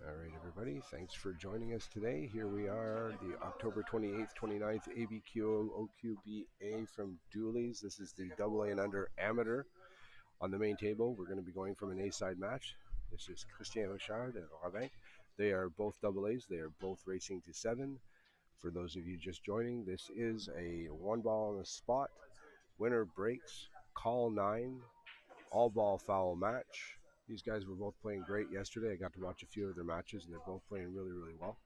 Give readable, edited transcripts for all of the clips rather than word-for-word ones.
All right, everybody. Thanks for joining us today. Here we are, the October 28th, 29th ABQO OQBA from Dooley's. This is the AA and under amateur. On the main table, we're going to be going from an A-side match. This is Christian Richard and Robin. They are both AA's. They are both racing to 7. For those of you just joining, this is a one ball on the spot. Winner breaks, call 9, all ball foul match. These guys were both playing great yesterday. I got to watch a few of their matches, and they're both playing really, really well.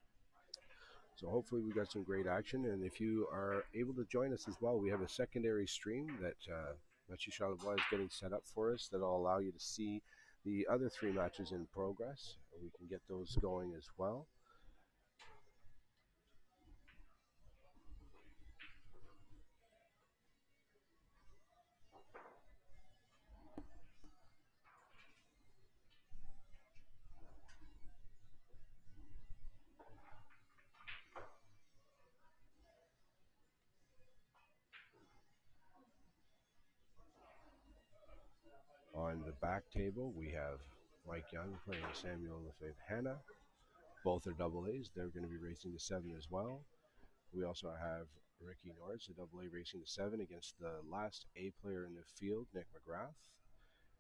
So hopefully we got some great action. And if you are able to join us as well, we have a secondary stream that Mathieu Charlebois is getting set up for us that'll allow you to see the other 3 matches in progress. We can get those going as well. On the back table, we have Mike Young playing Samuel Lefebvre Hannah. Both are AA's. They're going to be racing to 7 as well. We also have Ricky Norris, a AA racing to 7 against the last A player in the field, Nick McGrath.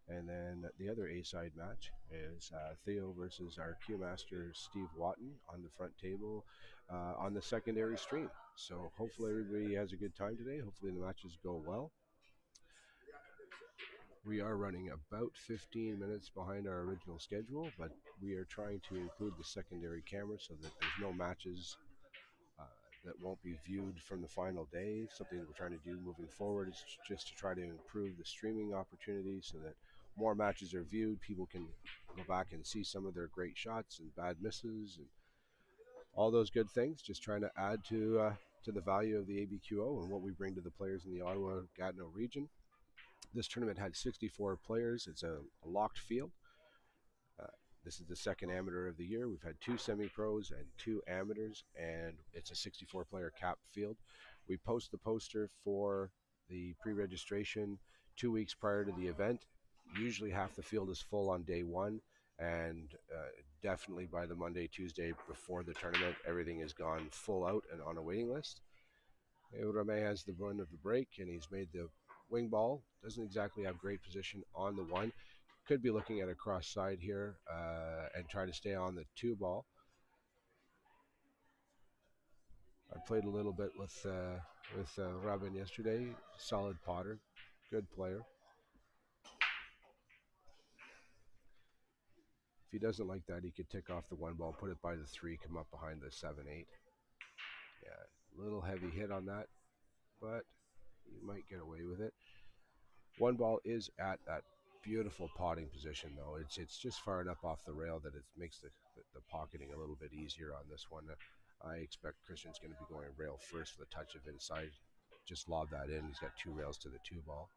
And then the other A-side match is Theo versus our Q Master Steve Watton on the front table on the secondary stream. So hopefully everybody has a good time today. Hopefully the matches go well. We are running about 15 minutes behind our original schedule, but we are trying to include the secondary camera so that there's no matches that won't be viewed from the final day. Something that we're trying to do moving forward is just to try to improve the streaming opportunity so that more matches are viewed. People can go back and see some of their great shots and bad misses and all those good things. Just trying to add to the value of the ABQO and what we bring to the players in the Ottawa-Gatineau region. This tournament had 64 players. It's a locked field. This is the second amateur of the year. We've had 2 semi-pros and 2 amateurs, and it's a 64-player capped field. We post the poster for the pre-registration 2 weeks prior to the event. Usually half the field is full on day 1, and definitely by the Monday, Tuesday before the tournament, everything is gone full out and on a waiting list. Rame has the run of the break, and he's made the wing ball. Doesn't exactly have great position on the 1. Could be looking at a cross side here and try to stay on the 2 ball. I played a little bit with Robin yesterday. Solid potter, good player. If he doesn't like that, he could tick off the 1 ball, put it by the 3, come up behind the 7-8. Yeah, little heavy hit on that, but you might get away with it. 1 ball is at that beautiful potting position, though. It's just far enough off the rail that it makes the pocketing a little bit easier on this one. I expect Christian's going to be going rail first with a touch of inside. Just lob that in. He's got 2 rails to the 2 ball.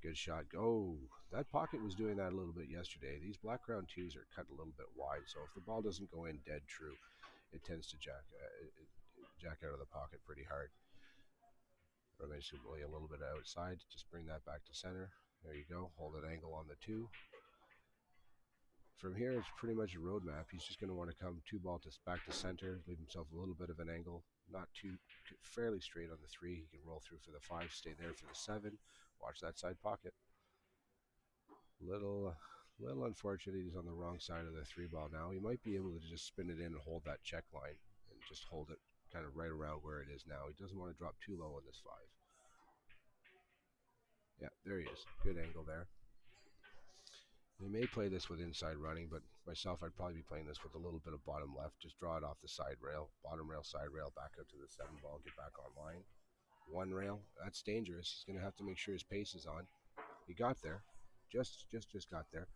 Good shot. Oh, that pocket was doing that a little bit yesterday. These black ground 2s are cut a little bit wide, so if the ball doesn't go in dead true, it tends to jack out of the pocket pretty hard. Or basically a little bit outside. Just bring that back to center. There you go. Hold an angle on the 2. From here, it's pretty much a roadmap. He's just going to want to come 2 ball back to center, leave himself a little bit of an angle, not too fairly straight on the 3. He can roll through for the 5, stay there for the 7. Watch that side pocket. Little unfortunate he's on the wrong side of the 3 ball now. He might be able to just spin it in and hold that check line and just hold it kind of right around where it is now. He doesn't want to drop too low on this 5. Yeah, there he is. Good angle there. We may play this with inside running, but myself, I'd probably be playing this with a little bit of bottom left. Just draw it off the side rail, bottom rail, side rail, back up to the 7 ball, get back online. 1 rail, that's dangerous. He's going to have to make sure his pace is on. He got there, just got there.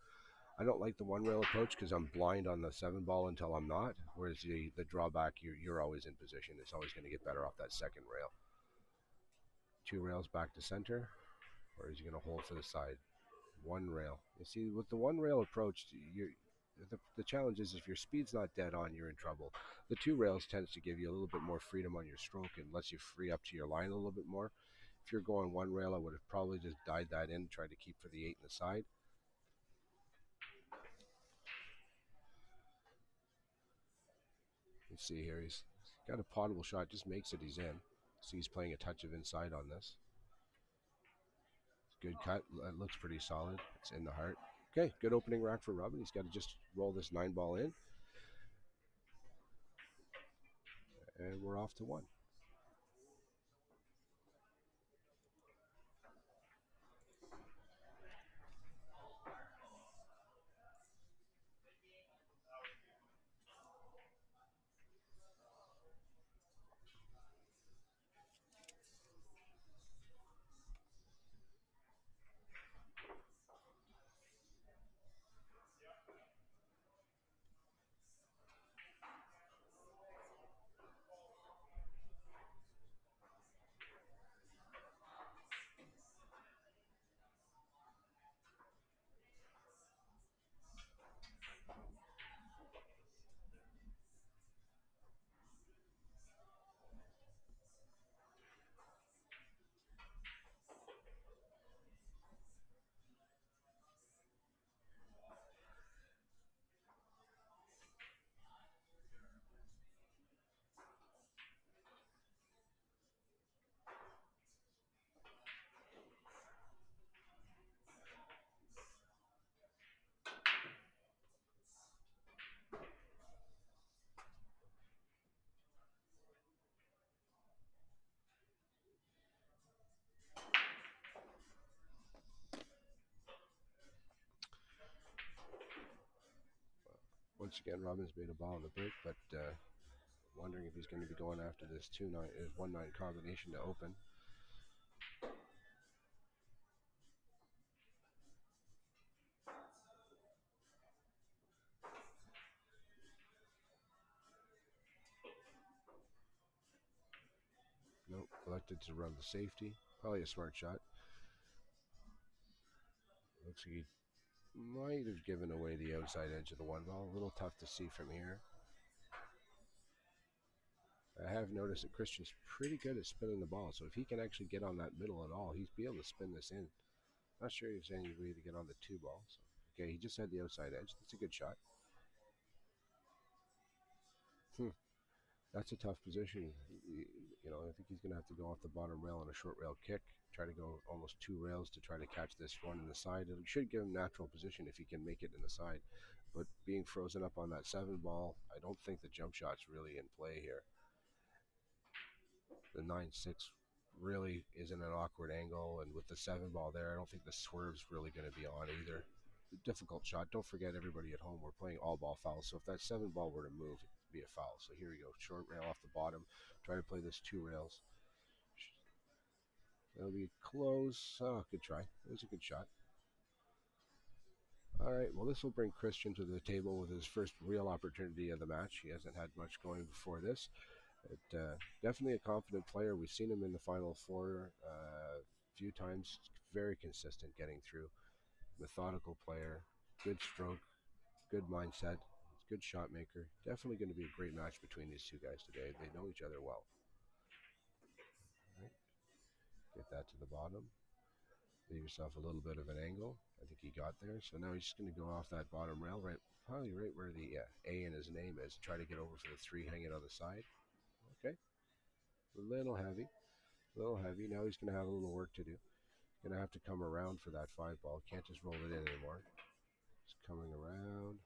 I don't like the 1 rail approach because I'm blind on the 7 ball until I'm not. Whereas the drawback, you're always in position. It's always going to get better off that 2nd rail. 2 rails back to center, or is he going to hold for the side? 1 rail. You see, with the 1 rail approach, the challenge is if your speed's not dead on, you're in trouble. The 2 rails tends to give you a little bit more freedom on your stroke and lets you free up to your line a little bit more. If you're going 1 rail, I would have probably just died that in, tried to keep for the 8 in the side. Let's see here. He's got a potable shot. Just makes it. He's in. See, he's playing a touch of inside on this. Good cut. That looks pretty solid. It's in the heart. Okay, good opening rack for Robin. He's got to just roll this 9-ball in. And we're off to 1. Once again, Robin's made a ball in the break, but wondering if he's going to be going after this 1-9 combination to open. Nope, elected to run the safety. Probably a smart shot. Looks like he might have given away the outside edge of the 1-ball. A little tough to see from here. I have noticed that Christian's pretty good at spinning the ball, so if he can actually get on that middle at all, he's be able to spin this in. Not sure if there's any way to get on the 2-ball. So, okay, he just had the outside edge. That's a good shot. That's a tough position. I think he's going to have to go off the bottom rail on a short rail kick, try to go almost 2 rails to try to catch this one in the side. It should give him natural position if he can make it in the side. But being frozen up on that 7-ball, I don't think the jump shot's really in play here. The 9-6 really is in an awkward angle, and with the 7-ball there, I don't think the swerve's really going to be on either. Difficult shot. Don't forget, everybody at home, we're playing all ball fouls, so if that 7-ball were to move, it'd be a foul. So here we go, short rail off the bottom, try to play this 2 rails. That'll be close. Oh, good try. It was a good shot. All right, well, this will bring Christian to the table with his first real opportunity of the match. He hasn't had much going before this. Definitely a confident player. We've seen him in the Final Four a few times. Very consistent getting through. Methodical player. Good stroke. Good mindset. Good shot maker. Definitely going to be a great match between these two guys today. They know each other well. All right. Get that to the bottom. Leave yourself a little bit of an angle. I think he got there. So now he's just going to go off that bottom rail, probably right where the A in his name is. Try to get over for the 3 hanging on the side. Okay. A little heavy. Now he's going to have a little work to do. Going to have to come around for that 5-ball. Can't just roll it in anymore. Just coming around.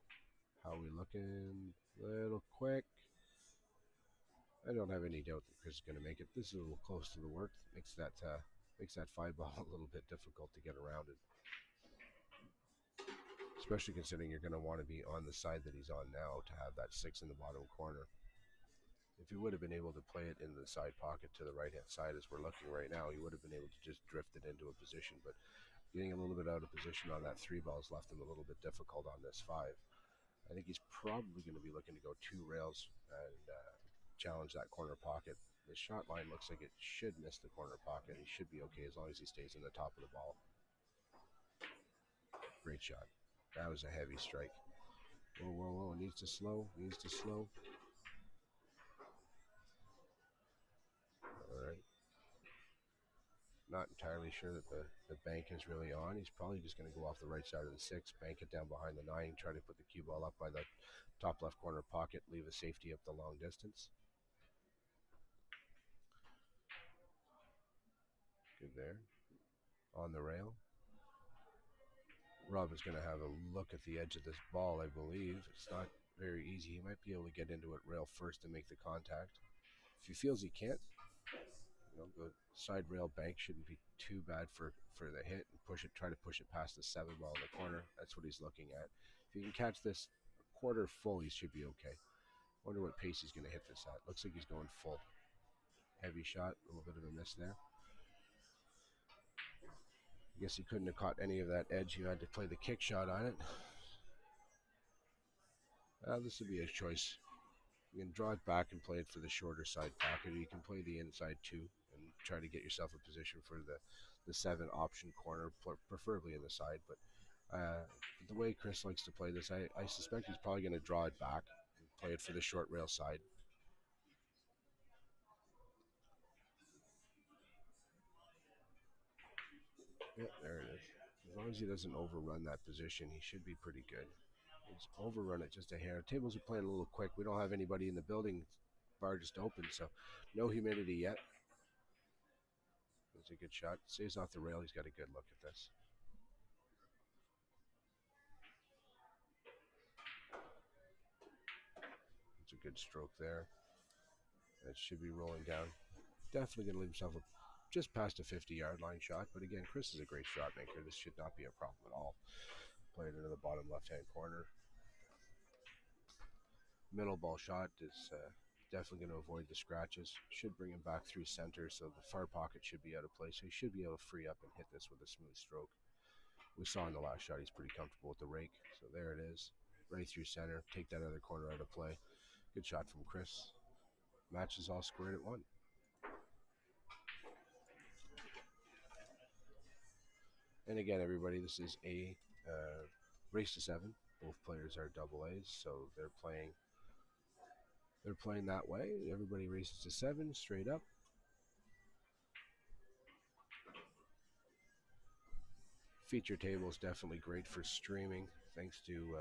How we looking? Little quick. I don't have any doubt that Chris is going to make it. This is a little close to the work. Makes that 5-ball a little bit difficult to get around it. Especially considering you're going to want to be on the side that he's on now to have that 6 in the bottom corner. If he would have been able to play it in the side pocket to the right-hand side as we're looking right now, he would have been able to just drift it into a position. But getting a little bit out of position on that 3-ball has left him a little bit difficult on this 5. I think he's probably going to be looking to go 2 rails and challenge that corner pocket. The shot line looks like it should miss the corner pocket. He should be okay as long as he stays in the top of the ball. Great shot. That was a heavy strike. Whoa. Needs to slow. All right. Not entirely sure that the bank is really on. He's probably just going to go off the right side of the 6, bank it down behind the 9, try to put the cue ball up by the top left corner pocket, leave a safety up the long distance. Good there. On the rail. Rob is going to have a look at the edge of this ball, I believe. It's not very easy. He might be able to get into it rail first and make the contact. If he feels he can't, the side rail bank shouldn't be too bad for the hit, and try to push it past the 7 ball in the corner. That's what he's looking at. If he can catch this quarter full, he should be okay. Wonder what pace he's going to hit this at. Looks like he's going full. Heavy shot, a little bit of a miss there. I guess he couldn't have caught any of that edge. You had to play the kick shot on it. This would be a choice. You can draw it back and play it for the shorter side pocket, or you can play the inside 2 and try to get yourself a position for the 7 option corner, preferably in the side. But the way Chris likes to play this, I suspect he's probably going to draw it back and play it for the short rail side. Yeah, there it is. As long as he doesn't overrun that position, he should be pretty good. He's overrun it just a hair. Tables are playing a little quick. We don't have anybody in the building. Bar just opened, so no humidity yet. That's a good shot. Stays off the rail. He's got a good look at this. It's a good stroke there. That should be rolling down. Definitely going to leave himself just past a 50-yard line shot. But again, Chris is a great shot maker. This should not be a problem at all. Play it into the bottom left-hand corner. Middle ball shot is definitely going to avoid the scratches. Should bring him back through center, so the far pocket should be out of place. So he should be able to free up and hit this with a smooth stroke. We saw in the last shot he's pretty comfortable with the rake. So there it is. Right through center. Take that other corner out of play. Good shot from Chris. Match is all squared at 1. And again, everybody, this is a race to 7. Both players are double A's, so they're playing that way. Everybody races to 7 straight up. Feature table is definitely great for streaming. Thanks to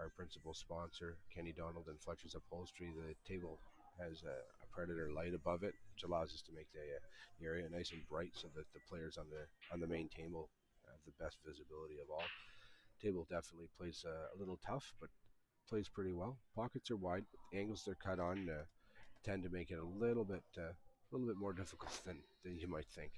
our principal sponsor, Kenny Donald and Fletcher's Upholstery. The table has a Predator light above it, which allows us to make the area nice and bright, so that the players on the main table have the best visibility of all. Table definitely plays a little tough, but plays pretty well. Pockets are wide, but the angles they're cut on tend to make it a little bit more difficult than you might think.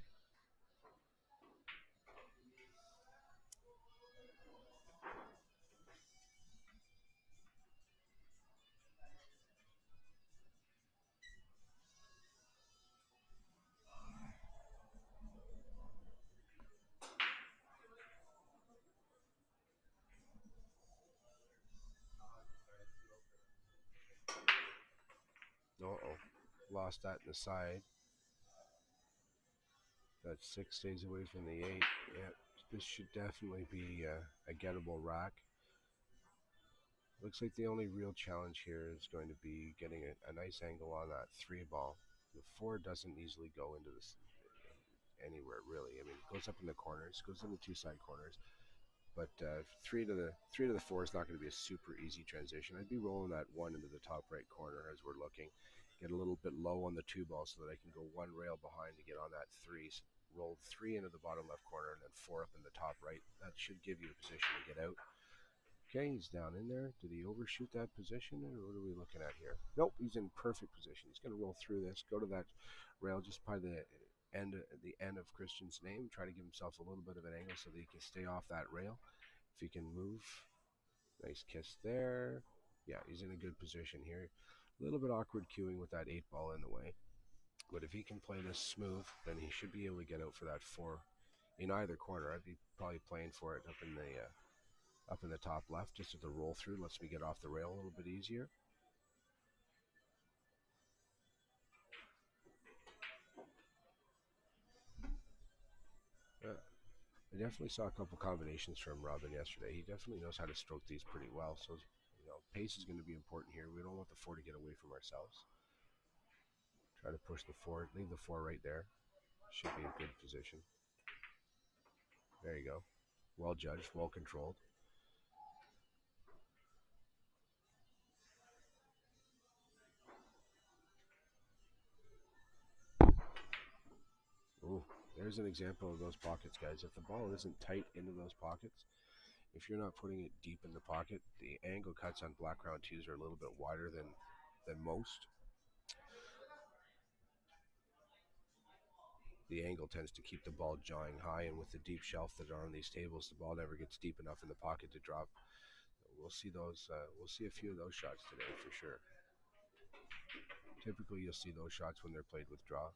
Uh-oh. Lost that in the side. That 6 stays away from the 8. Yeah, this should definitely be a gettable rack. Looks like the only real challenge here is going to be getting a nice angle on that 3 ball. The 4 doesn't easily go into this anywhere, really. I mean, it goes up in the corners, goes in the 2 side corners. But 3 to the 4 is not going to be a super easy transition. I'd be rolling that 1 into the top right corner as we're looking. Get a little bit low on the 2 ball so that I can go 1 rail behind to get on that 3. So roll 3 into the bottom left corner and then 4 up in the top right. That should give you a position to get out. Okay, he's down in there. Did he overshoot that position, or what are we looking at here? Nope, he's in perfect position. He's going to roll through this, go to that rail just by the end of Christian's name, try to give himself a little bit of an angle so that he can stay off that rail. If he can move, nice kiss there. Yeah, he's in a good position here. A little bit awkward cueing with that 8 ball in the way, but if he can play this smooth, then he should be able to get out for that 4 in either corner. I'd be probably playing for it up in the top left, just at the roll through. Lets me get off the rail a little bit easier. I definitely saw a couple combinations from Robin yesterday. He definitely knows how to stroke these pretty well. So, pace is going to be important here. We don't want the 4 to get away from ourselves. Try to push the 4, leave the 4 right there. Should be in good position. There you go. Well judged, well controlled. Ooh, there's an example of those pockets, guys. If the ball isn't tight into those pockets, if you're not putting it deep in the pocket, the angle cuts on black round twos are a little bit wider than most. The angle tends to keep the ball jawing high, and with the deep shelf that are on these tables, the ball never gets deep enough in the pocket to drop. We'll see those. We'll see a few of those shots today for sure. Typically, you'll see those shots when they're played with draw.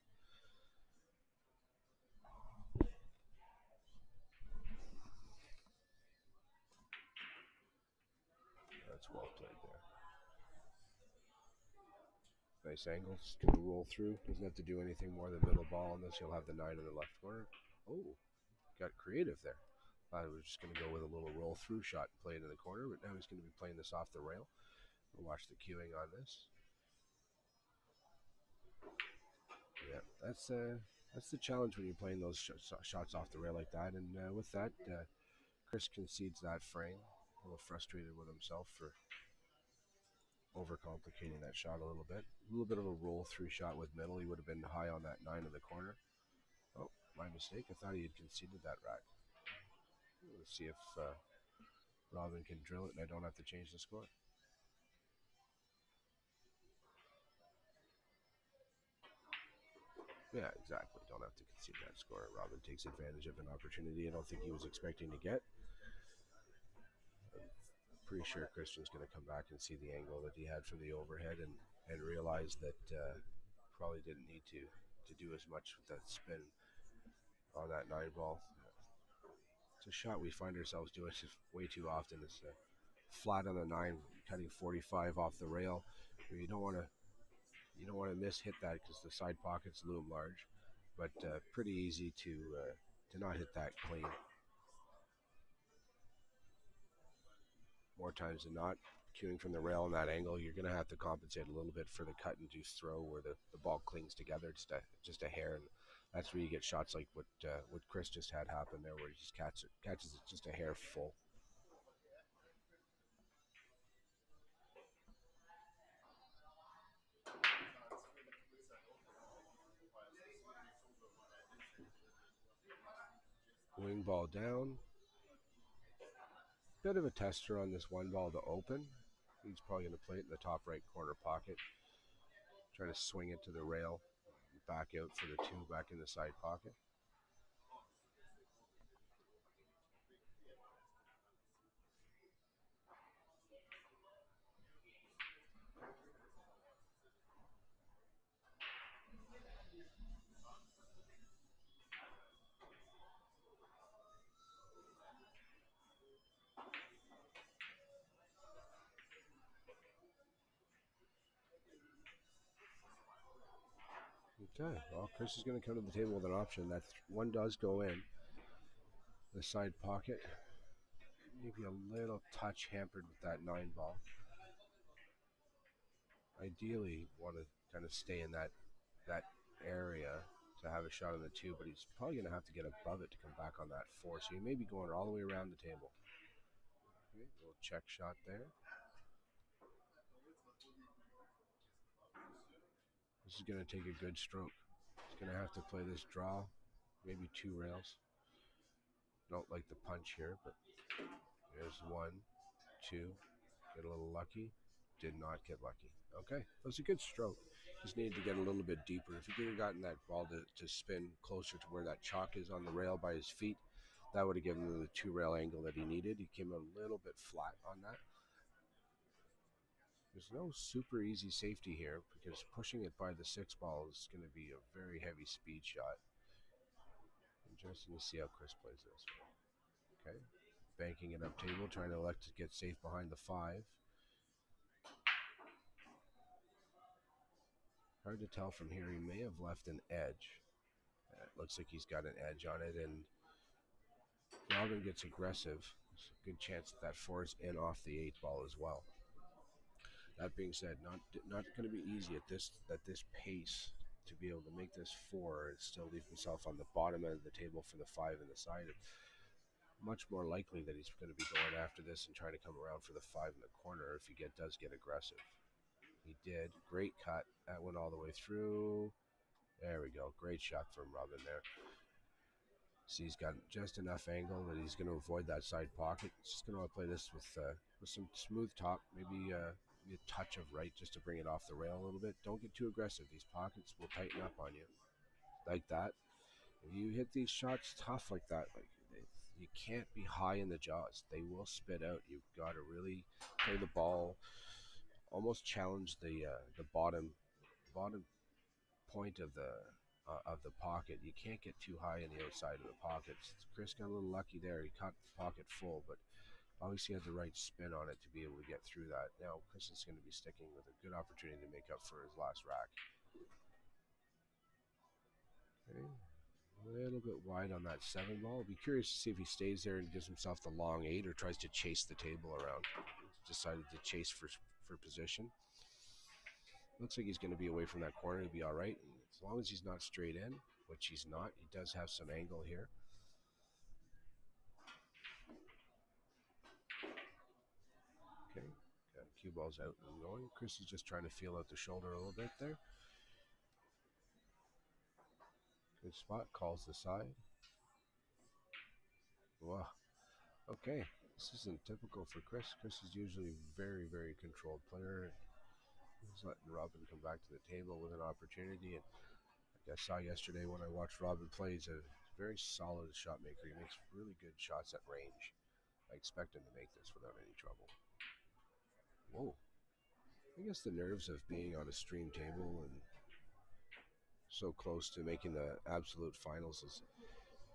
That's well played there. Nice angle. Just gonna roll through. Doesn't have to do anything more than middle ball unless you'll have the 9 in the left corner. Oh, got creative there. Thought he was just gonna go with a little roll through shot and play it in the corner, but now he's gonna be playing this off the rail. We'll watch the cueing on this. Yeah, that's the challenge when you're playing those shots off the rail like that. And with that, Chris concedes that frame. A little frustrated with himself for overcomplicating that shot a little bit. A little bit of a roll through shot with middle. He would have been high on that 9 in the corner. Oh, my mistake. I thought he had conceded that rack. Let's see if Robin can drill it and I don't have to change the score. Yeah, exactly. Don't have to concede that score. Robin takes advantage of an opportunity I don't think he was expecting to get. I'm pretty sure Christian's going to come back and see the angle that he had from the overhead and realize that probably didn't need to do as much with that spin on that 9 ball. It's a shot we find ourselves doing way too often. It's flat on the 9, cutting 45 off the rail. You don't want to miss hit that because the side pockets loom large, but pretty easy to not hit that clean. More times than not, cueing from the rail on that angle, you're going to have to compensate a little bit for the cut-induced throw where the ball clings together just a hair, and that's where you get shots like what Chris just had happen there, where he just catches it just a hair full. Wing ball down. Bit of a tester on this 1 ball to open. He's probably going to play it in the top right corner pocket. Try to swing it to the rail. Back out for the 2 back in the side pocket. Okay, well, Chris is going to come to the table with an option. That 1 does go in. The side pocket, maybe a little touch hampered with that 9 ball. Ideally, want to kind of stay in that area to have a shot on the 2, but he's probably going to have to get above it to come back on that 4. So he may be going all the way around the table. Okay, little check shot there. This is going to take a good stroke. He's going to have to play this draw, maybe 2 rails. Don't like the punch here, but there's 1, 2. Get a little lucky. Did not get lucky. Okay, that was a good stroke. Just needed to get a little bit deeper. If he could have gotten that ball to spin closer to where that chalk is on the rail by his feet, that would have given him the 2 rail angle that he needed. He came a little bit flat on that. There's no super easy safety here because pushing it by the 6 ball is going to be a very heavy speed shot. Interesting to see how Chris plays this. Okay, banking it up table, trying to elect to get safe behind the 5. Hard to tell from here. He may have left an edge. It looks like he's got an edge on it, and Robin gets aggressive. There's a good chance that 4 is in off the 8 ball as well. That being said, not going to be easy at this pace to be able to make this 4 and still leave himself on the bottom end of the table for the 5 in the side. Much more likely that he's going to be going after this and trying to come around for the 5 in the corner if he does get aggressive. He did. Great cut. That went all the way through. There we go. Great shot from Robin there. See, he's got just enough angle that he's going to avoid that side pocket. He's just going to play this with some smooth top, maybe a touch of right just to bring it off the rail a little bit. Don't get too aggressive. These pockets will tighten up on you like that. If you hit these shots tough like that, you can't be high in the jaws. They will spit out. You've got to really play the ball, almost challenge the bottom point of the pocket. You can't get too high in the outside of the pockets. Chris got a little lucky there. He caught the pocket full, but obviously had the right spin on it to be able to get through that. Now Chris is going to be sticking with a good opportunity to make up for his last rack. Okay. A little bit wide on that 7 ball. I'll be curious to see if he stays there and gives himself the long 8 or tries to chase the table around. He's decided to chase for position. Looks like he's going to be away from that corner. He'll be all right. As long as he's not straight in, which he's not. He does have some angle here. Okay, got cue balls out and going. Chris is just trying to feel out the shoulder a little bit there. Good spot, calls the side. Wow. Okay, this isn't typical for Chris. Chris is usually a very, very controlled player. He's letting Robin come back to the table with an opportunity. And like I saw yesterday when I watched Robin play, he's a very solid shot maker. He makes really good shots at range. I expect him to make this without any trouble. Whoa. I guess the nerves of being on a stream table and so close to making the absolute finals is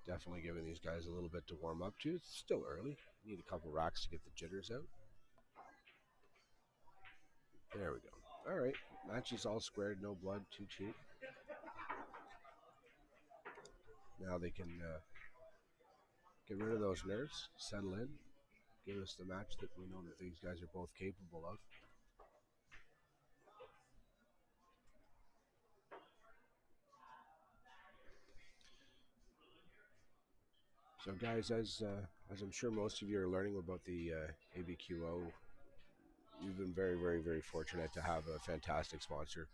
definitely giving these guys a little bit to warm up to. It's still early. You need a couple racks to get the jitters out. There we go. All right. Match is all squared, no blood, too cheap. Now they can get rid of those nerves, settle in, give us the match that we know that these guys are both capable of. So guys, as I'm sure most of you are learning about the ABQO, we've been very, very, very fortunate to have a fantastic sponsor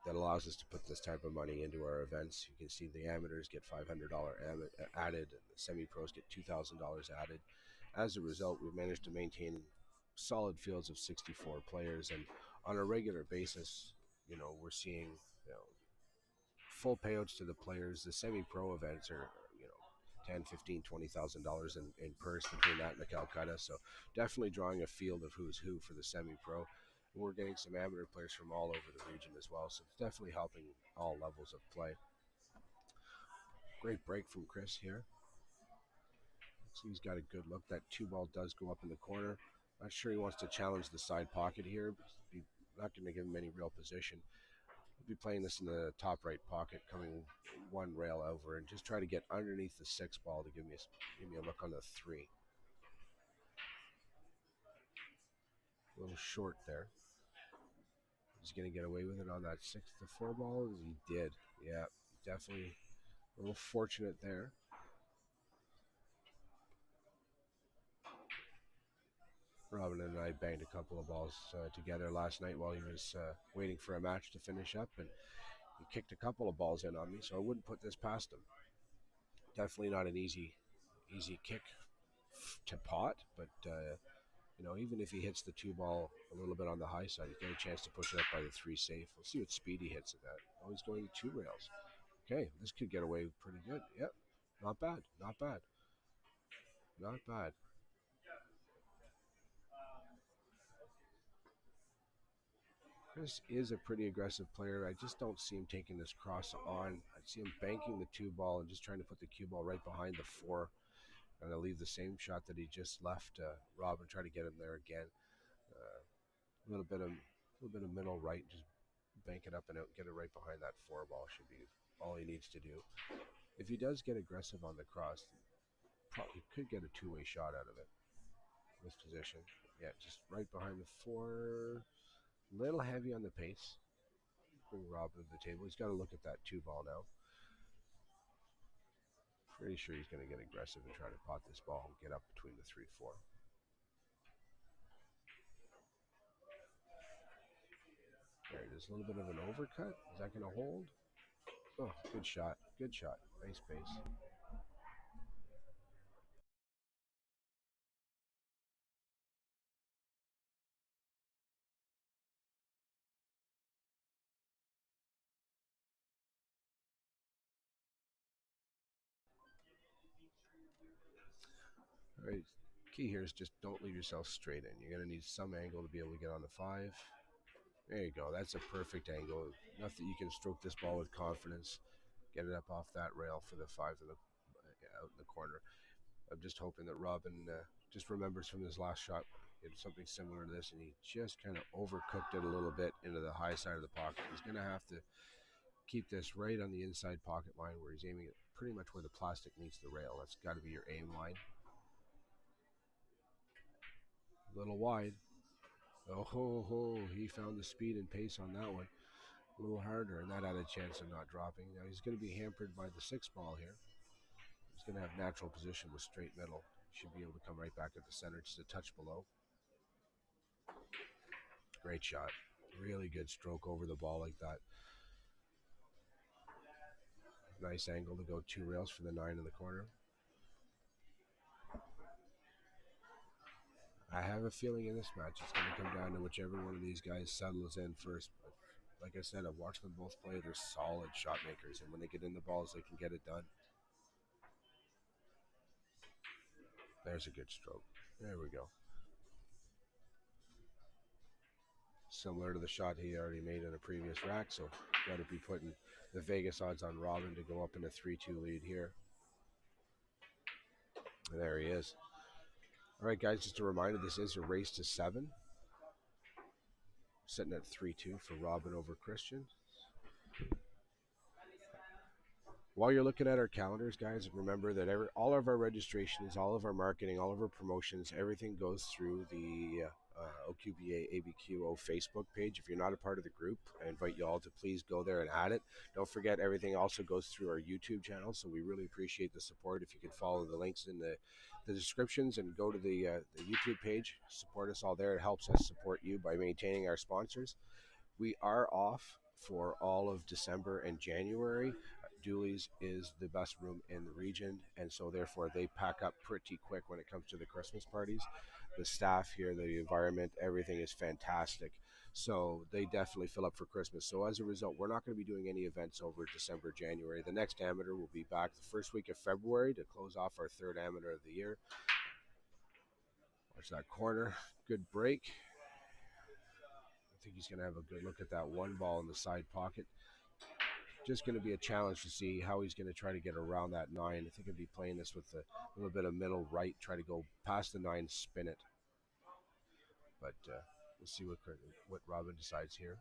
that allows us to put this type of money into our events. You can see the amateurs get $500 added, and the semi-pros get $2,000 added. As a result, we've managed to maintain solid fields of 64 players, and on a regular basis, we're seeing full payouts to the players. The semi-pro events are $10, $15, $20,000 in purse between that and the Calcutta. So definitely drawing a field of who's who for the semi-pro. And we're getting some amateur players from all over the region as well. So it's definitely helping all levels of play. Great break from Chris here. So he's got a good look. That 2 ball does go up in the corner. Not sure he wants to challenge the side pocket here. He's not going to give him any real position. Be playing this in the top right pocket, coming 1 rail over, and just try to get underneath the 6 ball to give me a look on the 3. A little short there. He's going to get away with it on that 6 to 4 ball. He did. Yeah, definitely a little fortunate there. Robin and I banged a couple of balls together last night while he was waiting for a match to finish up, and he kicked a couple of balls in on me, so I wouldn't put this past him. Definitely not an easy kick to pot, but even if he hits the 2 ball a little bit on the high side, he's got a chance to push it up by the 3 safe. We'll see what speed he hits at that. Oh, he's going to 2 rails. Okay, this could get away pretty good. Yep, not bad, not bad, not bad. Chris is a pretty aggressive player. I just don't see him taking this cross on. I see him banking the 2 ball and just trying to put the cue ball right behind the 4. And I'll leave the same shot that he just left Rob and try to get him there again. A little bit of middle right, just bank it up and out, get it right behind that 4 ball should be all he needs to do. If he does get aggressive on the cross, probably could get a 2-way shot out of it. This position, yeah, just right behind the 4. Little heavy on the pace. Bring Robin to the table. He's got to look at that 2 ball now. Pretty sure he's going to get aggressive and try to pot this ball and get up between the 3-4. There it is. A little bit of an overcut. Is that going to hold? Oh, good shot. Good shot. Nice pace. All right. Key here is just don't leave yourself straight in. You're going to need some angle to be able to get on the 5. There you go. That's a perfect angle. Enough that you can stroke this ball with confidence. Get it up off that rail for the 5 out in the corner. I'm just hoping that Robin just remembers from his last shot. He had something similar to this, and he just kind of overcooked it a little bit into the high side of the pocket. He's going to have to keep this right on the inside pocket line where he's aiming at pretty much where the plastic meets the rail. That's got to be your aim line. A little wide. Oh, he found the speed and pace on that one. A little harder, and that had a chance of not dropping. Now he's going to be hampered by the 6 ball here. He's going to have natural position with straight middle. Should be able to come right back at the center, just a touch below. Great shot. Really good stroke over the ball like that. Nice angle to go 2 rails for the 9 in the corner. I have a feeling in this match it's going to come down to whichever one of these guys settles in first. But like I said, I've watched them both play. They're solid shot makers, and when they get in the balls, they can get it done. There's a good stroke. There we go. Similar to the shot he already made in a previous rack, so got to be putting the Vegas odds on Robin to go up in a 3-2 lead here. And there he is. All right, guys, just a reminder, this is a race to 7. Sitting at 3-2 for Robin over Christian. While you're looking at our calendars, guys, remember that all of our registrations, all of our marketing, all of our promotions, everything goes through the OQBA-ABQO Facebook page. If you're not a part of the group, I invite you all to please go there and add it. Don't forget, everything also goes through our YouTube channel, so we really appreciate the support. If you could follow the links in the descriptions and go to the YouTube page, support us all there. It helps us support you by maintaining our sponsors. We are off for all of December and January. Dooley's is the best room in the region, and so therefore they pack up pretty quick when it comes to the Christmas parties. The staff here, the environment, everything is fantastic. So they definitely fill up for Christmas. So as a result, we're not going to be doing any events over December, January. The next amateur will be back the first week of February to close off our 3rd amateur of the year. Watch that corner. Good break. I think he's going to have a good look at that 1 ball in the side pocket. Just going to be a challenge to see how he's going to try to get around that 9. I think he'll be playing this with a little bit of middle right, try to go past the 9, spin it. But we'll see what Robin decides here.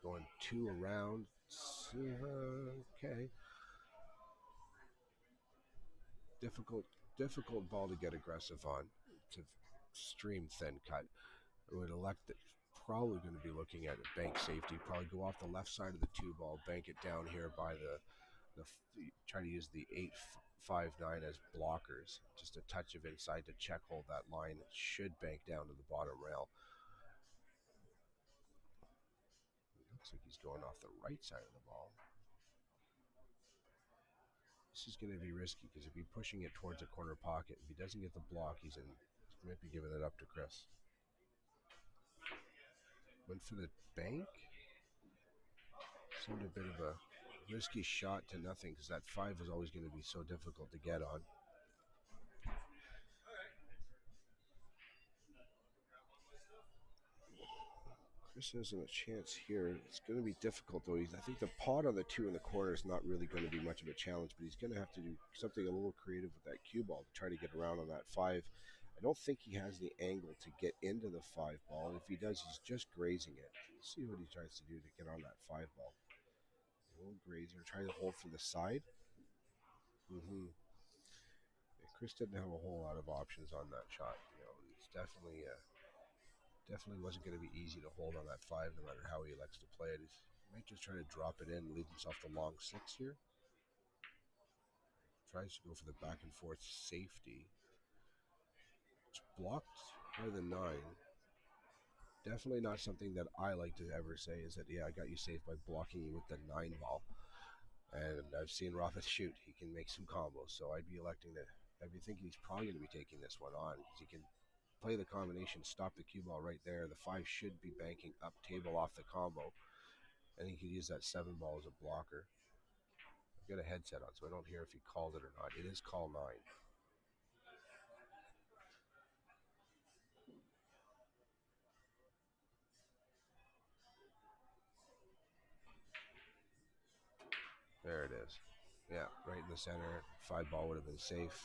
Going 2 around. Okay. Difficult ball to get aggressive on. It's a extreme thin cut. I would elect that. Probably going to be looking at a bank safety. Probably go off the left side of the 2 ball, bank it down here by try to use the 8-5-9 as blockers. Just a touch of inside to check hold that line. It should bank down to the bottom rail. It looks like he's going off the right side of the ball. This is going to be risky because if he's pushing it towards a corner pocket, if he doesn't get the block, he might be giving it up to Chris. Went for the bank. Seemed a bit of a risky shot to nothing because that 5 is always going to be so difficult to get on. Chris hasn't a chance here. It's going to be difficult though. I think the pot on the 2 in the corner is not really going to be much of a challenge, but he's going to have to do something a little creative with that cue ball to try to get around on that 5. I don't think he has the angle to get into the 5 ball. And if he does, he's just grazing it. Let's see what he tries to do to get on that 5 ball. A little grazer, trying to hold from the side. Yeah, Chris didn't have a whole lot of options on that shot. It's definitely Definitely wasn't going to be easy to hold on that 5 no matter how he elects to play it. He might just try to drop it in and leave himself the long 6 here. Tries to go for the back and forth safety. It's blocked by the 9. Definitely not something that I like to ever say is that, yeah, I got you safe by blocking you with the 9 ball. And I've seen Robin shoot. He can make some combos. So I'd be electing to, I'd be thinking he's probably going to be taking this one on because he can play the combination, stop the cue ball right there. The 5 should be banking up table off the combo. And he could use that 7 ball as a blocker. I've got a headset on, so I don't hear if he called it or not. It is call 9. There it is. Yeah, right in the center. 5 ball would have been safe.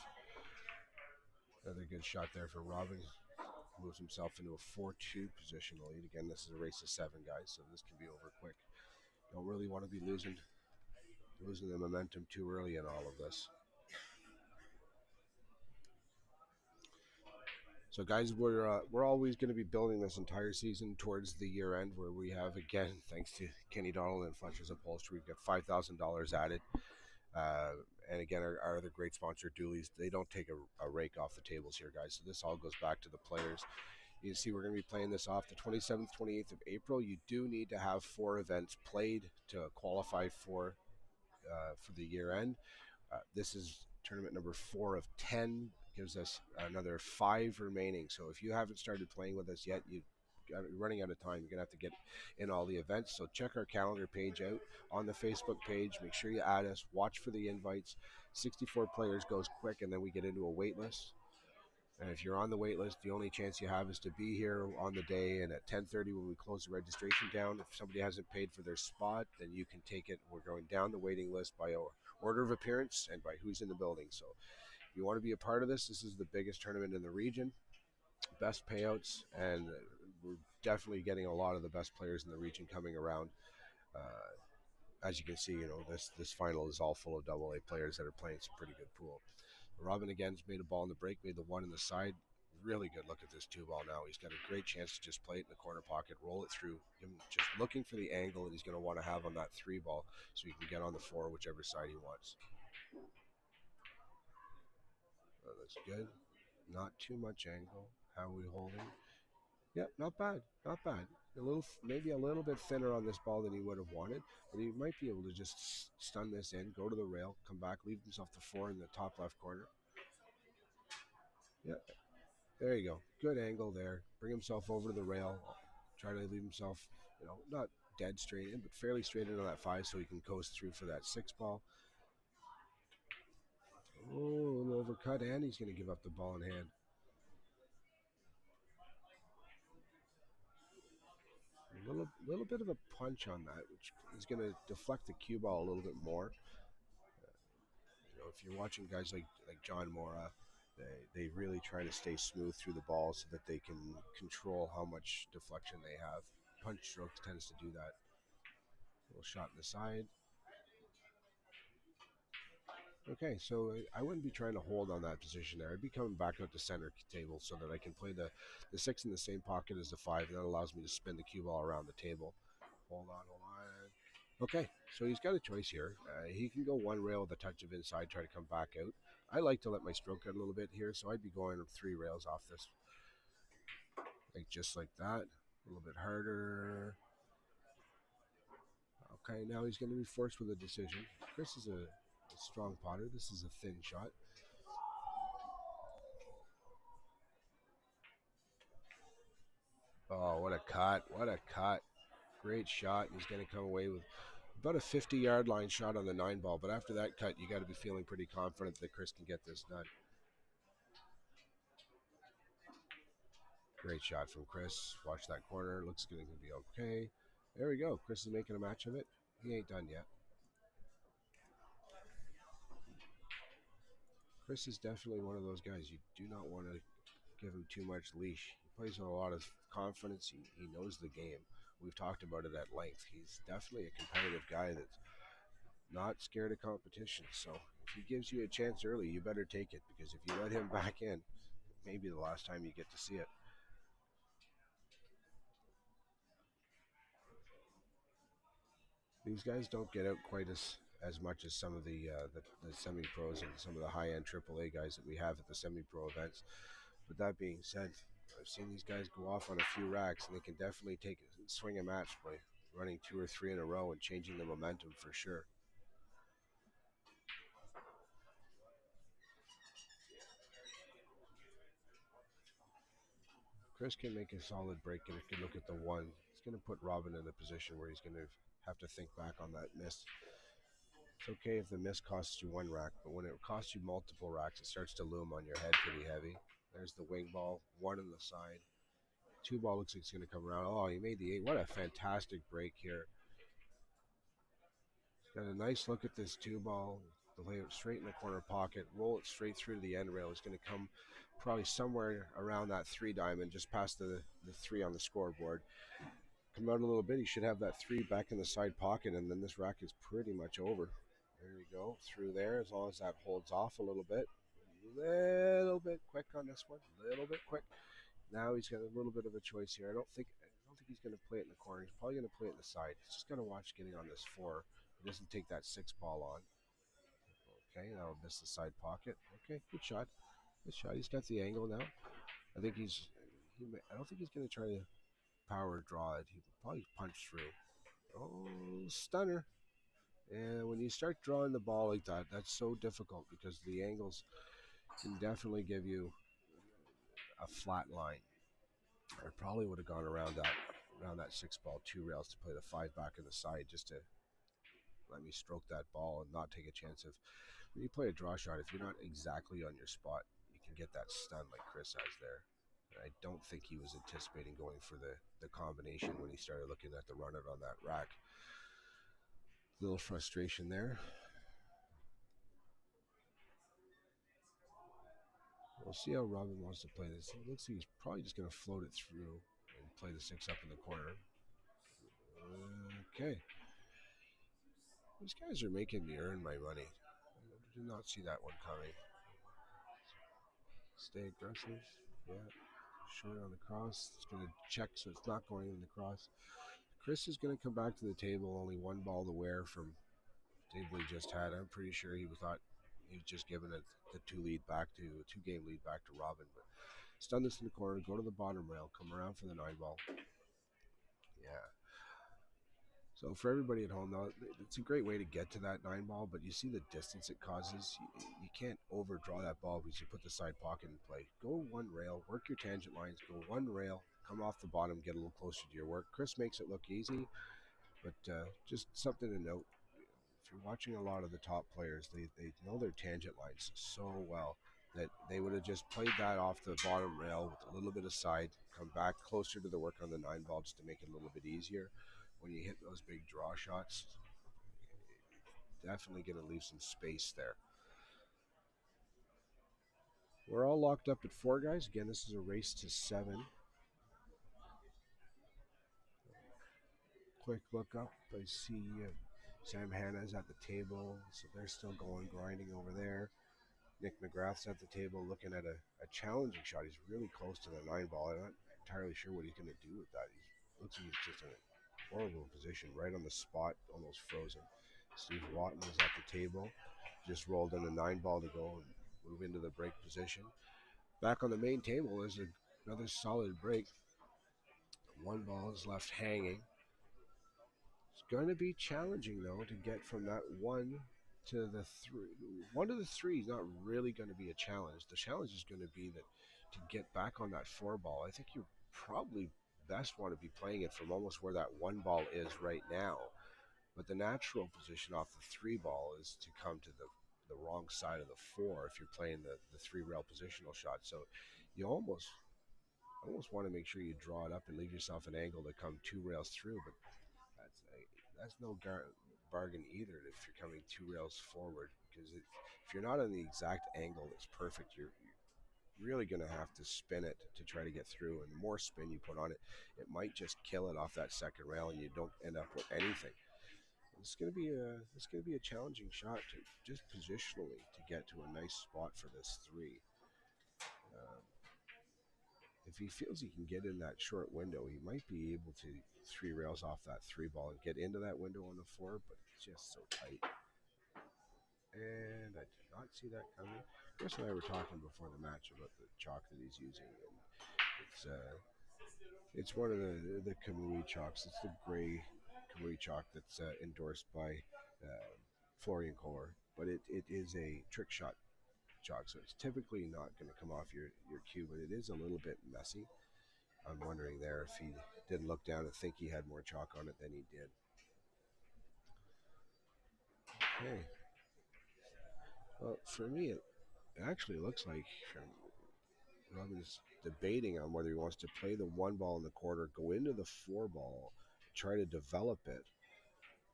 Another good shot there for Robin. Moves himself into a 4-2 positional lead. Again, this is a race of 7, guys, so this can be over quick. Don't really want to be losing the momentum too early in all of this. So, guys, we're always going to be building this entire season towards the year end, where we have, again, thanks to Kenny Donald and Fletcher's Upholstery, we've got $5,000 added. And again, our other great sponsor, Dooley's, they don't take a rake off the tables here, guys. So this all goes back to the players. You see, we're going to be playing this off the 27th, 28th of April. You do need to have 4 events played to qualify for the year end. This is tournament number 4 of 10. Gives us another 5 remaining. So if you haven't started playing with us yet, you're running out of time. You're going to have to get in all the events. So check our calendar page out on the Facebook page. Make sure you add us. Watch for the invites. 64 players goes quick, and then we get into a wait list. And if you're on the wait list, the only chance you have is to be here on the day. And at 10:30, when we close the registration down, if somebody hasn't paid for their spot, then you can take it. We're going down the waiting list by order of appearance and by who's in the building. So if you want to be a part of this, this is the biggest tournament in the region, best payouts, and we're definitely getting a lot of the best players in the region coming around. As you can see, this final is all full of AA players that are playing some pretty good pool. Robin again's made a ball in the break, made the 1 in the side. Really good look at this 2 ball now. He's got a great chance to just play it in the corner pocket, roll it through. Him just looking for the angle that he's going to want to have on that 3 ball so he can get on the 4 whichever side he wants. That's good. Not too much angle. How are we holding? Yep, not bad. Not bad. Maybe a little bit thinner on this ball than he would have wanted, but he might be able to just stun this in, go to the rail, come back, leave himself the 4 in the top left corner. Yep. There you go. Good angle there. Bring himself over to the rail. Try to leave himself, not dead straight in, but fairly straight into that 5 so he can coast through for that 6 ball. Oh, a little overcut, and he's going to give up the ball in hand. A little bit of a punch on that, which is going to deflect the cue ball a little bit more. If you're watching guys like John Mora, they really try to stay smooth through the ball so that they can control how much deflection they have. Punch strokes tends to do that. A little shot in the side. Okay, so I wouldn't be trying to hold on that position there. I'd be coming back out to center table so that I can play the 6 in the same pocket as the 5, and that allows me to spin the cue ball around the table. Hold on. Okay, so he's got a choice here. He can go 1 rail with a touch of inside, try to come back out. I like to let my stroke out a little bit here, so I'd be going 3 rails off this. Just like that. A little bit harder. Okay, now he's going to be forced with a decision. Chris is a strong potter. This is a thin shot. Oh, what a cut. What a cut. Great shot. He's going to come away with about a 50-yard line shot on the 9 ball. But after that cut, you got to be feeling pretty confident that Chris can get this done. Great shot from Chris. Watch that corner. Looks going to be okay. There we go. Chris is making a match of it. He ain't done yet. Chris is definitely one of those guys. You do not want to give him too much leash. He plays with a lot of confidence. He knows the game. We've talked about it at length. He's definitely a competitive guy that's not scared of competition. So if he gives you a chance early, you better take it, because if you let him back in, maybe the last time you get to see it. These guys don't get out quite as much as some of the semi-pros and some of the high-end AAA guys that we have at the semi-pro events. But that being said, I've seen these guys go off on a few racks, and they can definitely swing a match by running 2 or 3 in a row and changing the momentum for sure. Chris can make a solid break, and if you look at the one, he's going to put Robin in a position where he's going to have to think back on that miss. It's okay if the miss costs you 1 rack, but when it costs you multiple racks, it starts to loom on your head pretty heavy. There's the wing ball, 1 on the side. 2 ball looks like it's going to come around. Oh, he made the 8. What a fantastic break here. Got a nice look at this 2 ball. Lay it straight in the corner pocket, roll it straight through to the end rail. It's going to come probably somewhere around that 3 diamond, just past the 3 on the scoreboard. Come out a little bit, he should have that 3 back in the side pocket, and then this rack is pretty much over. There you go, through there, as long as that holds off a little bit. Little bit quick on this one, little bit quick. Now he's got a little bit of a choice here. I don't think he's going to play it in the corner. He's probably going to play it in the side. He's just got to watch getting on this 4. He doesn't take that 6 ball on. Okay, now miss the side pocket. Okay, good shot. Good shot. He's got the angle now. I think I don't think he's going to try to power draw it. He will probably punch through. Oh, stunner. And when you start drawing the ball like that, that's so difficult because the angles can definitely give you a flat line. I probably would have gone around that 6 ball, 2 rails to play the 5 back in the side just to let me stroke that ball and not take a chance of. When you play a draw shot, if you're not exactly on your spot, you can get that stun like Chris has there. And I don't think he was anticipating going for the combination when he started looking at the run out on that rack. Little frustration there. We'll see how Robin wants to play this. It looks like he's probably just going to float it through and play the 6 up in the corner. Okay. These guys are making me earn my money. I did not see that one coming. Stay aggressive. Yeah. Short on the cross. It's going to check so it's not going in the cross. Chris is going to come back to the table. Only 1 ball to wear from the table he just had. I'm pretty sure he thought he was just giving it the 2 game lead back to Robin. But stun this in the corner. Go to the bottom rail. Come around for the 9 ball. Yeah. So for everybody at home, now, it's a great way to get to that 9 ball, but you see the distance it causes. You can't overdraw that ball because you put the side pocket in play. Go 1 rail, work your tangent lines, go 1 rail, come off the bottom, get a little closer to your work. Chris makes it look easy, but just something to note. If you're watching a lot of the top players, they know their tangent lines so well that they would have just played that off the bottom rail with a little bit of side, come back closer to the work on the 9 ball just to make it a little bit easier. When you hit those big draw shots, definitely going to leave some space there. We're all locked up at 4, guys. Again, this is a race to 7. Quick look up. I see Sam Hanna's at the table, so they're still grinding over there. Nick McGrath's at the table looking at a challenging shot. He's really close to the 9 ball. I'm not entirely sure what he's going to do with that. He looks like he's just in a horrible position, right on the spot, almost frozen. Steve Watton is at the table, just rolled in a 9 ball to go and move into the break position. Back on the main table is another solid break. 1 ball is left hanging. It's going to be challenging, though, to get from that 1 to the 3. 1 to the 3 is not really going to be a challenge. The challenge is going to be that to get back on that 4 ball. I think you probably best want to be playing it from almost where that 1 ball is right now. But the natural position off the 3 ball is to come to the wrong side of the 4 if you're playing the 3 rail positional shot. So you almost want to make sure you draw it up and leave yourself an angle to come 2 rails through. But that's no bargain either if you're coming 2 rails forward, because if you're not on the exact angle that's perfect, you're really going to have to spin it to try to get through. And the more spin you put on it, it might just kill it off that 2nd rail and you don't end up with anything. It's going to be a challenging shot to just positionally to get to a nice spot for this 3. if he feels he can get in that short window, he might be able to 3 rails off that 3 ball and get into that window on the 4, but it's just so tight. And I did not see that coming. Chris and I were talking before the match about the chalk that he's using, and it's one of the Kamui chalks. It's the gray Kamui chalk that's endorsed by Florian Kohler, but it is a trick shot chalk, so it's typically not going to come off your cue, but it is a little bit messy. I'm wondering there if he didn't look down and think he had more chalk on it than he did. Okay. Well, for me, it actually looks like Robin's debating on whether he wants to play the 1 ball in the quarter, go into the 4 ball, try to develop it,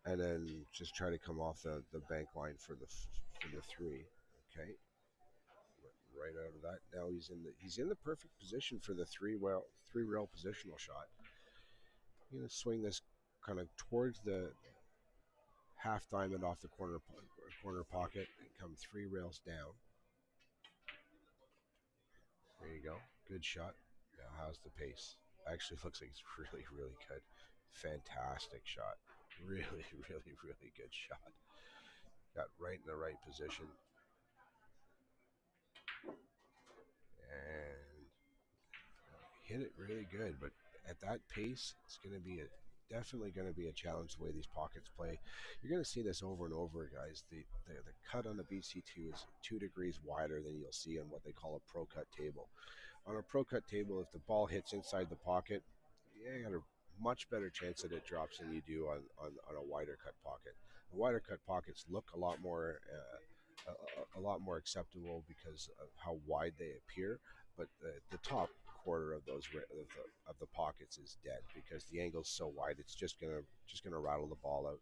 and then just try to come off the bank line for the 3. Okay. Right out of that, now he's in the perfect position for the 3 rail positional shot. He's gonna swing this kind of towards the half diamond off the corner pocket and come 3 rails down. There you go. Good shot. Now how's the pace? Actually looks like it's really, really good. Fantastic shot. Really, really, really good shot. Got right in the right position. And hit it really good, but at that pace, it's going to be definitely going to be a challenge the way these pockets play. You're going to see this over and over, guys. The cut on the BC2 is 2 degrees wider than you'll see on what they call a pro cut table. On a pro cut table, if the ball hits inside the pocket, you got a much better chance that it drops than you do on a wider cut pocket. The wider cut pockets look a lot more acceptable because of how wide they appear, but the top quarter of the pockets is dead because the angle's so wide. It's just gonna rattle the ball out.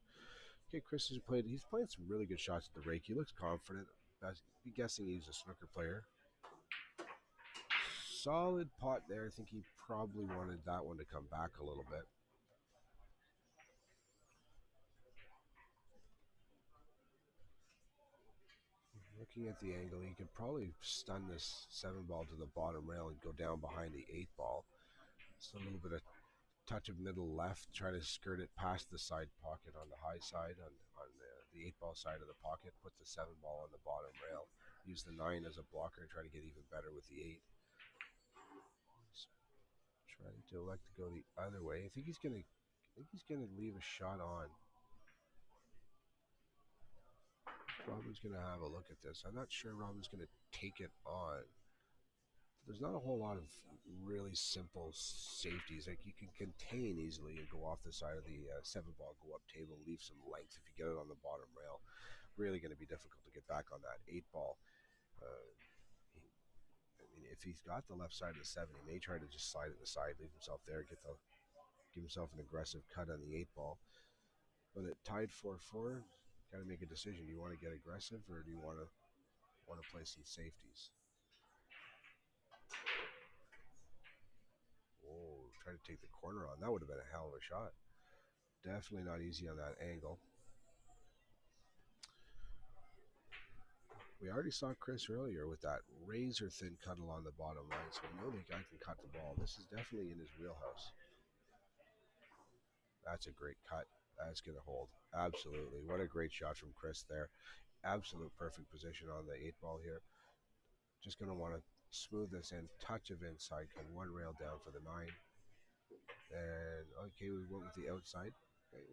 Okay, Chris has played. He's playing some really good shots at the rake. He looks confident. I'd be guessing he's a snooker player. Solid pot there. I think he probably wanted that one to come back a little bit. Looking at the angle, he could probably stun this 7 ball to the bottom rail and go down behind the 8 ball. So a little bit of touch of middle left, try to skirt it past the side pocket on the high side, on the 8 ball side of the pocket, put the 7 ball on the bottom rail, use the 9 as a blocker and try to get even better with the 8. Trying to elect to go the other way. I think he's gonna leave a shot on. Robin's gonna have a look at this. I'm not sure Robin's gonna take it on. There's not a whole lot of really simple safeties. Like you can contain easily and go off the side of the 7 ball, go up table, leave some length if you get it on the bottom rail. Really going to be difficult to get back on that 8 ball. I mean, if he's got the left side of the 7, he may try to just slide it to the side, leave himself there, give himself an aggressive cut on the 8 ball. But it tied 4-4. Got to make a decision. Do you want to get aggressive or do you want to play some safeties? Oh, try to take the corner on. That would have been a hell of a shot. Definitely not easy on that angle. We already saw Chris earlier with that razor thin cuddle on the bottom line, so we know the guy can cut the ball. This is definitely in his wheelhouse. That's a great cut. That's going to hold. Absolutely. What a great shot from Chris there. Absolute perfect position on the 8 ball here. Just going to want to smooth this in. Touch of inside. Come 1 rail down for the 9. And okay, we went with the outside. Okay.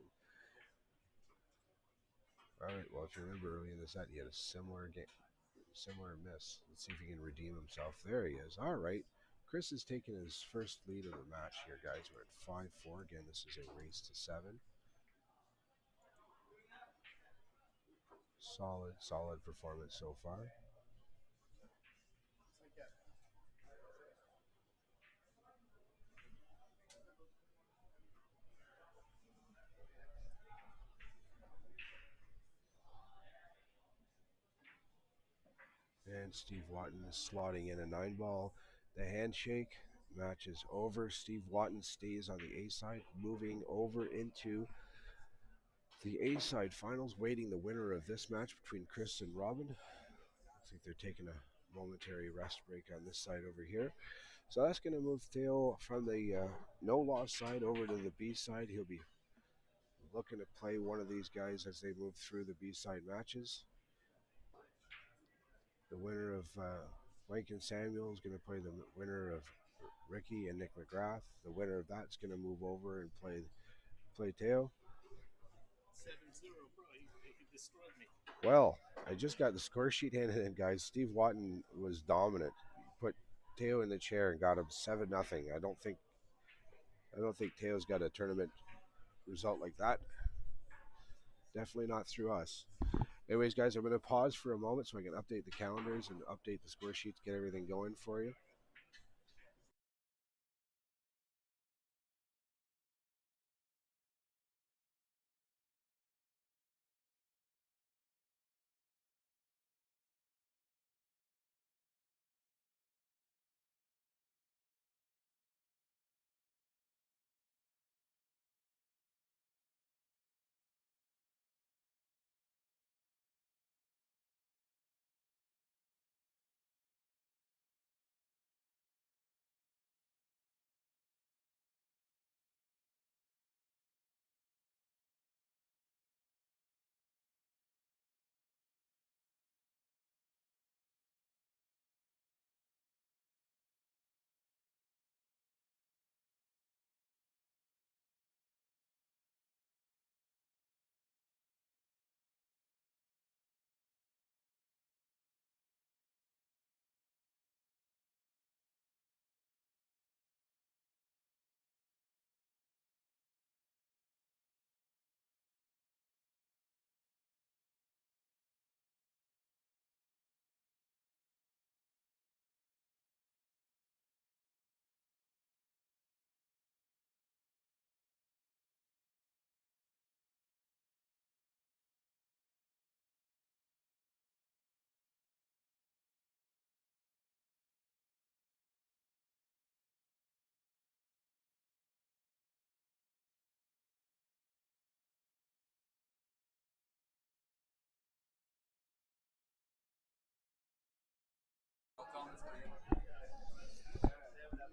All right. Well, if you remember early in the set, he had a similar miss. Let's see if he can redeem himself. There he is. All right. Chris has taken his first lead of the match here, guys. We're at 5-4. Again, this is a race to 7. Solid performance so far. And Steve Watton is slotting in a 9-ball. The handshake match is over. Steve Watton stays on the A side, moving over into the A side finals, waiting the winner of this match between Chris and Robin. Looks like they're taking a momentary rest break on this side over here. So that's going to move Theo from the no loss side over to the B side. He'll be looking to play one of these guys as they move through the B side matches. The winner of Mike and Samuel is going to play the winner of Ricky and Nick McGrath. The winner of that's going to move over and play Theo. 7-0, bro. He destroyed me. Well, I just got the score sheet handed in, guys. Steve Watton was dominant. Put Theo in the chair and got him 7-0. I don't think Teo's got a tournament result like that. Definitely not through us. Anyways, guys, I'm going to pause for a moment so I can update the calendars and update the score sheets, get everything going for you.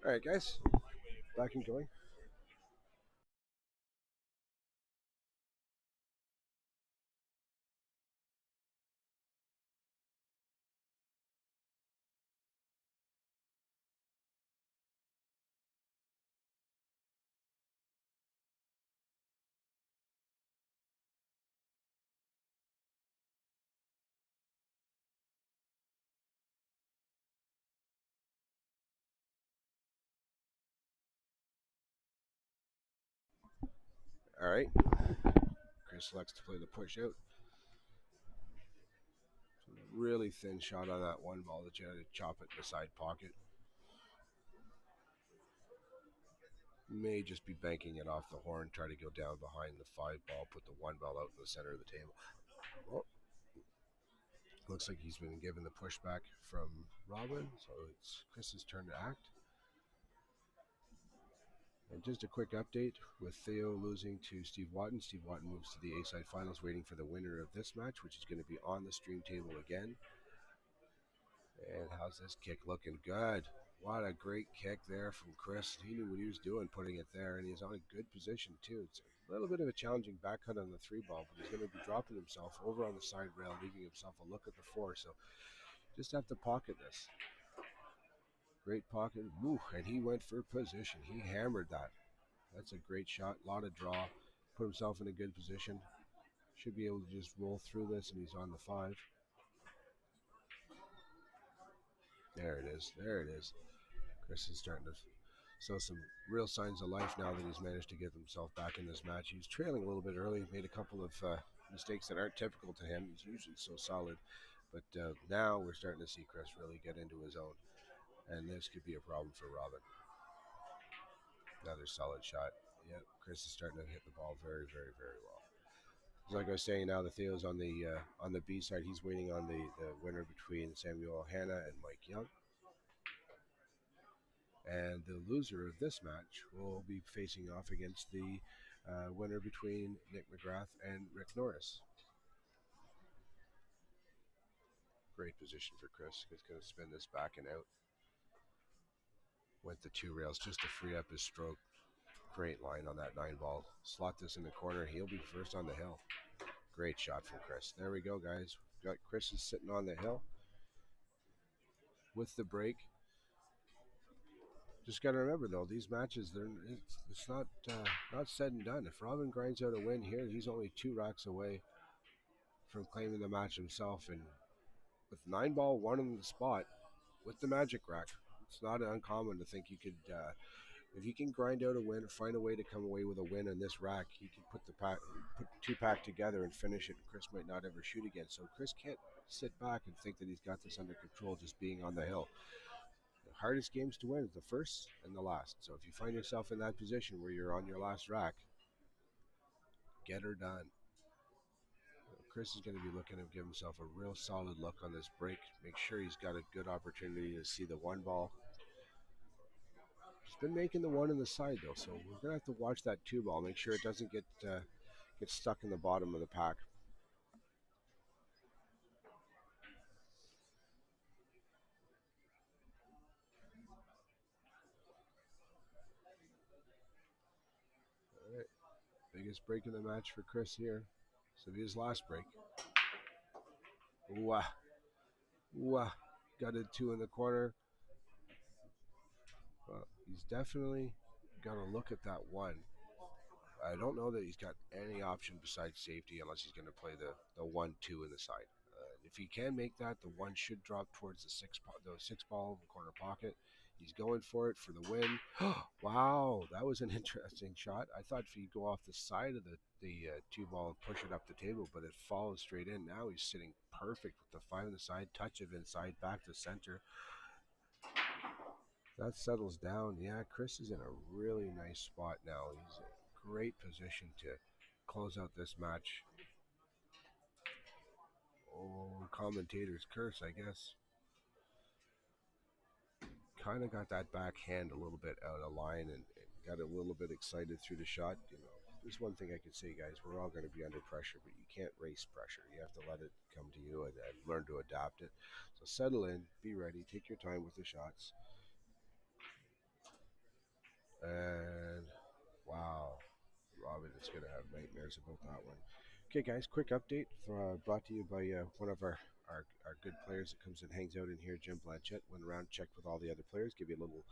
All right, guys, back and going. All right. Chris selects to play the push out. Really thin shot on that one ball that you had to chop it in the side pocket. May just be banking it off the horn, try to go down behind the 5 ball, put the 1 ball out in the center of the table. Oh, looks like he's been given the pushback from Robin, so it's Chris's turn to act. And just a quick update with Theo losing to Steve Watton. Steve Watton moves to the A-side finals, waiting for the winner of this match, which is going to be on the stream table again. And how's this kick looking? Good. What a great kick there from Chris. He knew what he was doing putting it there, and he's on a good position too. It's a little bit of a challenging back cut on the 3 ball, but he's going to be dropping himself over on the side rail, leaving himself a look at the 4. So just have to pocket this. Great pocket. Woo, and he went for position. He hammered that. That's a great shot. A lot of draw. Put himself in a good position. Should be able to just roll through this, and he's on the 5. There it is. There it is. Chris is starting to show some real signs of life now that he's managed to get himself back in this match. He was trailing a little bit early, made a couple of mistakes that aren't typical to him. He's usually so solid. But now we're starting to see Chris really get into his own. And this could be a problem for Robin. Another solid shot. Yep, Chris is starting to hit the ball very, very, very well. Like I was saying, now the Theo's on the B side. He's waiting on the winner between Samuel Hanna and Mike Young. And the loser of this match will be facing off against the winner between Nick McGrath and Rick Norris. Great position for Chris. He's going to spin this back and out. Went the 2 rails just to free up his stroke. Great line on that 9 ball. Slot this in the corner. He'll be first on the hill. Great shot from Chris. There we go, guys. Got Chris is sitting on the hill with the break. Just got to remember though, these matches, it's not said and done. If Robin grinds out a win here, he's only 2 racks away from claiming the match himself. And with 9 ball, one in the spot with the magic rack, it's not uncommon to think you could, if you can grind out a win or find a way to come away with a win on this rack, you can put put 2 pack together and finish it. And Chris might not ever shoot again, so Chris can't sit back and think that he's got this under control just being on the hill. The hardest games to win is the first and the last. So if you find yourself in that position where you're on your last rack, get her done. Chris is going to be looking to give himself a real solid look on this break. Make sure he's got a good opportunity to see the 1 ball. He's been making the 1 on the side though, so we're going to have to watch that 2 ball. Make sure it doesn't get stuck in the bottom of the pack. All right, biggest break in the match for Chris here. So be his last break. Ooh, got a 2 in the corner. Well, he's definitely got to look at that 1. I don't know that he's got any option besides safety unless he's going to play the 1-2 in the side. If he can make that, the 1 should drop towards the 6 ball in the corner pocket. He's going for it for the win. Wow, that was an interesting shot. I thought if he'd go off the side of the 2 ball and push it up the table, but it follows straight in. Now he's sitting perfect with the 5 on the side, touch of inside, back to center. That settles down. Yeah, Chris is in a really nice spot now. He's in a great position to close out this match. Oh, commentator's curse, I guess. Kind of got that backhand a little bit out of line and got a little bit excited through the shot. You know, there's one thing I can say, guys. We're all going to be under pressure, but you can't race pressure. You have to let it come to you and learn to adapt it. So settle in, be ready, take your time with the shots. And wow, Robin is going to have nightmares about that one. Okay, guys, quick update brought to you by one of our good players that comes and hangs out in here, Jim Blanchette. Went around, checked with all the other players, give you a little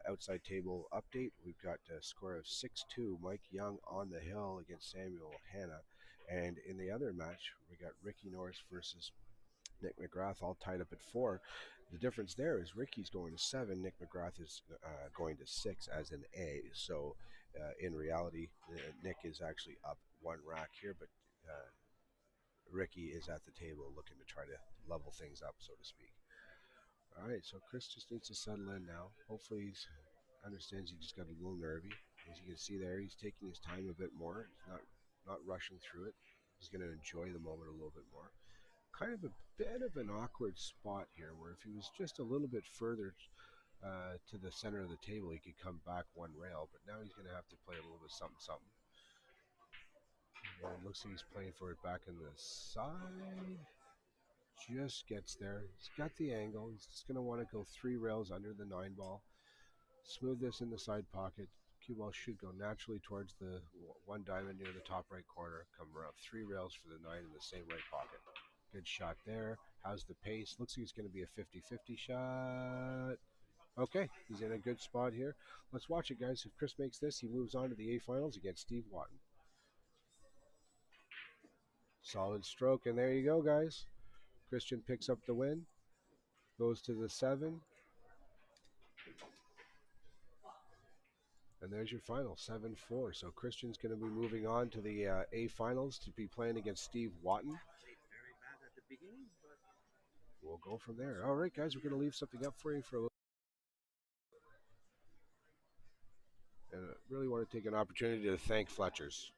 outside table update. We've got a score of 6-2, Mike Young on the hill against Samuel Hanna. And in the other match, we got Ricky Norris versus Nick McGrath, all tied up at 4. The difference there is Ricky's going to 7, Nick McGrath is going to 6 as an A. So in reality, Nick is actually up 1 rack here, but Ricky is at the table looking to try to level things up, so to speak. All right, so Chris just needs to settle in now. Hopefully he understands he just got a little nervy. As you can see there, he's taking his time a bit more. He's not rushing through it. He's going to enjoy the moment a little bit more. Kind of a bit of an awkward spot here, where if he was just a little bit further to the center of the table, he could come back 1 rail. But now he's going to have to play a little bit something. And it looks like he's playing for it back in the side. Just gets there. He's got the angle. He's just going to want to go 3 rails under the 9 ball. Smooth this in the side pocket. Cue ball should go naturally towards the 1 diamond near the top right corner. Come around 3 rails for the 9 in the same right pocket. Good shot there. How's the pace? Looks like it's going to be a 50-50 shot. Okay, he's in a good spot here. Let's watch it, guys. If Chris makes this, he moves on to the A finals against Steve Watton. Solid stroke, and there you go, guys. Christian picks up the win. Goes to the 7. And there's your final, 7-4. So Christian's going to be moving on to the A finals to be playing against Steve Watton. We'll go from there. All right, guys, we're going to leave something up for you for a little. And I really want to take an opportunity to thank Fletcher's.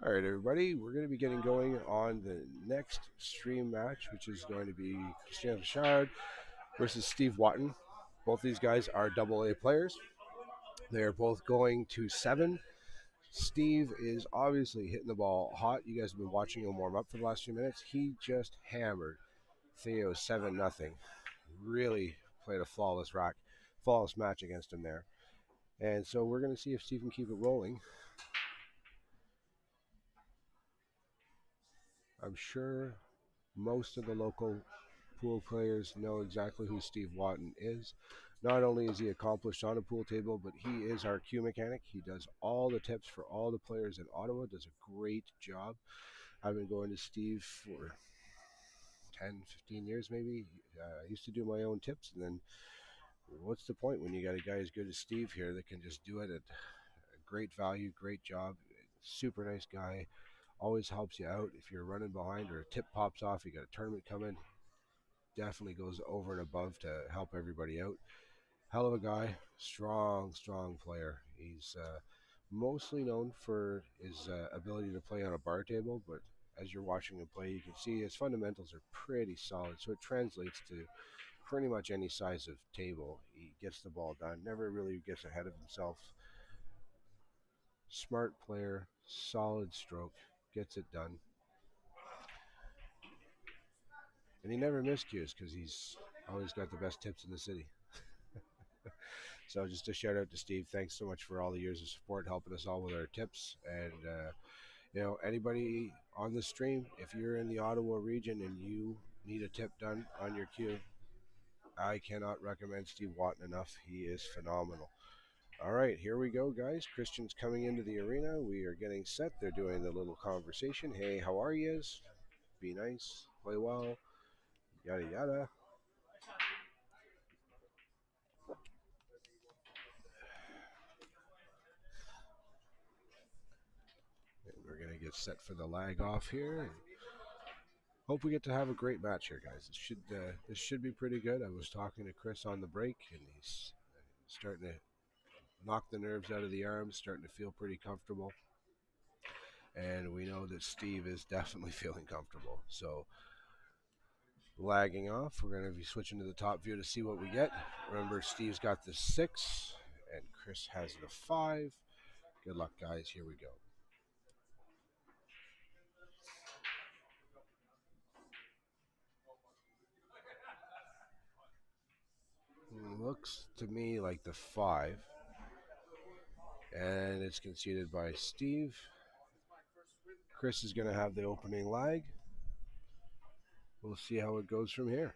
All right, everybody, we're going to be getting going on the next stream match, which is going to be Christian Richard versus Steve Watton. Both these guys are AA players. They are both going to 7. Steve is obviously hitting the ball hot. You guys have been watching him warm up for the last few minutes. He just hammered Theo 7-0. Really played a flawless match against him there. And so we're going to see if Steve can keep it rolling. I'm sure most of the local pool players know exactly who Steve Watton is. Not only is he accomplished on a pool table, but he is our cue mechanic. He does all the tips for all the players in Ottawa, does a great job. I've been going to Steve for 10, 15 years maybe. I used to do my own tips, and then what's the point when you got a guy as good as Steve here that can just do it at great value, great job, super nice guy, always helps you out if you're running behind or a tip pops off, you got a tournament coming, definitely goes over and above to help everybody out. Hell of a guy, strong player. He's mostly known for his ability to play on a bar table, but as you're watching him play, you can see his fundamentals are pretty solid, so it translates to pretty much any size of table. He gets the ball done, never really gets ahead of himself. Smart player, solid stroke, gets it done. And he never miscues because he's always got the best tips in the city. So just a shout out to Steve. Thanks so much for all the years of support, helping us all with our tips. And anybody on the stream, if you're in the Ottawa region and you need a tip done on your cue, I cannot recommend Steve Watton enough. He is phenomenal. All right, here we go, guys. Christian's coming into the arena. We are getting set. They're doing the little conversation. Hey, how are yous? Be nice, play well, yada yada. And we're gonna get set for the lag off here. Hope we get to have a great match here, guys. This should be pretty good. I was talking to Chris on the break, and he's starting to knock the nerves out of the arms, starting to feel pretty comfortable. And we know that Steve is definitely feeling comfortable. So lagging off, we're going to be switching to the top view to see what we get. Remember, Steve's got the 6, and Chris has the 5. Good luck, guys. Here we go. Looks to me like the 5. And it's conceded by Steve. Chris is going to have the opening lag. We'll see how it goes from here.